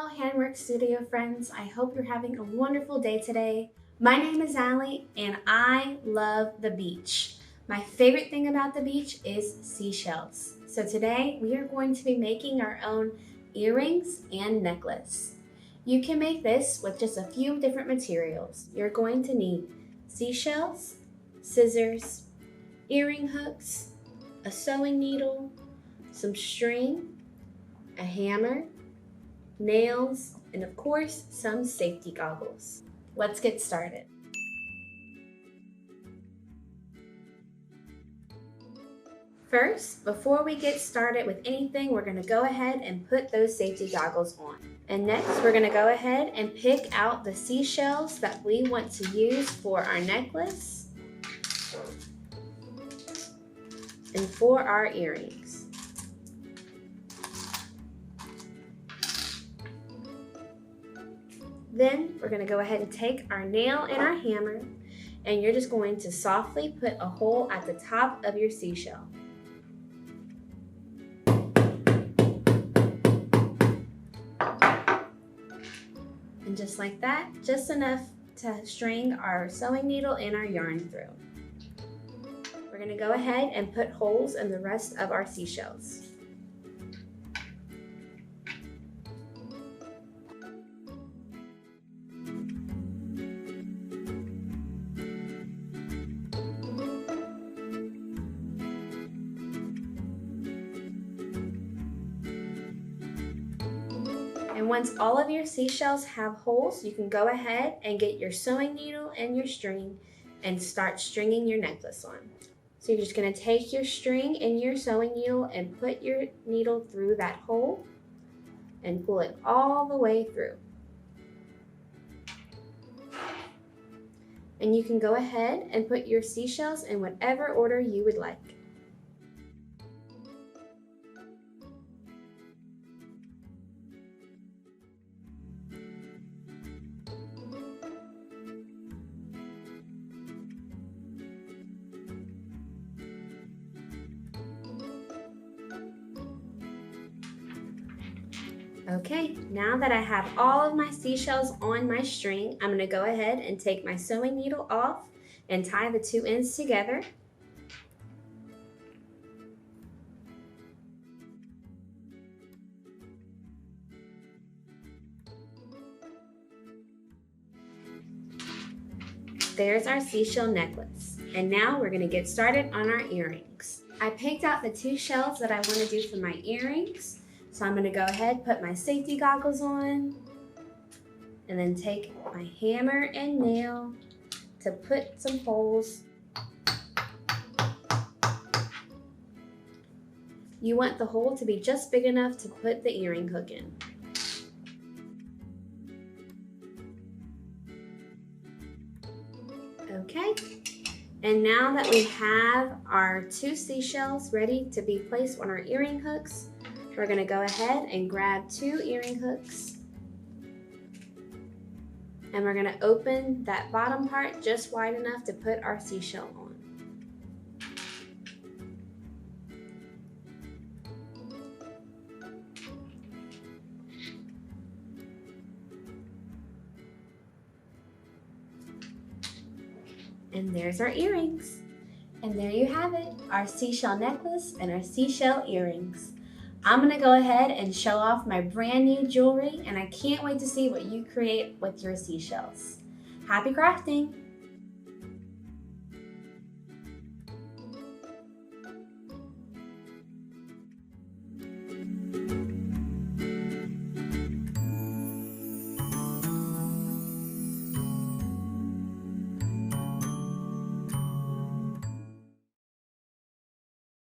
Hello Handwork Studio friends, I hope you're having a wonderful day today. My name is Allie and I love the beach. My favorite thing about the beach is seashells. So today we are going to be making our own earrings and necklace. You can make this with just a few different materials. You're going to need seashells, scissors, earring hooks, a sewing needle, some string, a hammer, nails, and of course, some safety goggles. Let's get started. First, before we get started with anything, we're going to go ahead and put those safety goggles on. And next, we're going to go ahead and pick out the seashells that we want to use for our necklace and for our earrings. Then we're going to go ahead and take our nail and our hammer, and you're just going to softly put a hole at the top of your seashell. And just like that, just enough to string our sewing needle and our yarn through. We're going to go ahead and put holes in the rest of our seashells. And once all of your seashells have holes, you can go ahead and get your sewing needle and your string and start stringing your necklace on. So you're just going to take your string and your sewing needle and put your needle through that hole and pull it all the way through. And you can go ahead and put your seashells in whatever order you would like. Okay, now that I have all of my seashells on my string, I'm going to go ahead and take my sewing needle off and tie the two ends together. There's our seashell necklace. And now we're going to get started on our earrings. I picked out the two shells that I want to do for my earrings. So I'm going to go ahead, put my safety goggles on, and then take my hammer and nail to put some holes. You want the hole to be just big enough to put the earring hook in. Okay, and now that we have our two seashells ready to be placed on our earring hooks, we're going to go ahead and grab two earring hooks, and we're going to open that bottom part just wide enough to put our seashell on. And there's our earrings. And there you have it, our seashell necklace and our seashell earrings. I'm going to go ahead and show off my brand new jewelry, and I can't wait to see what you create with your seashells. Happy crafting!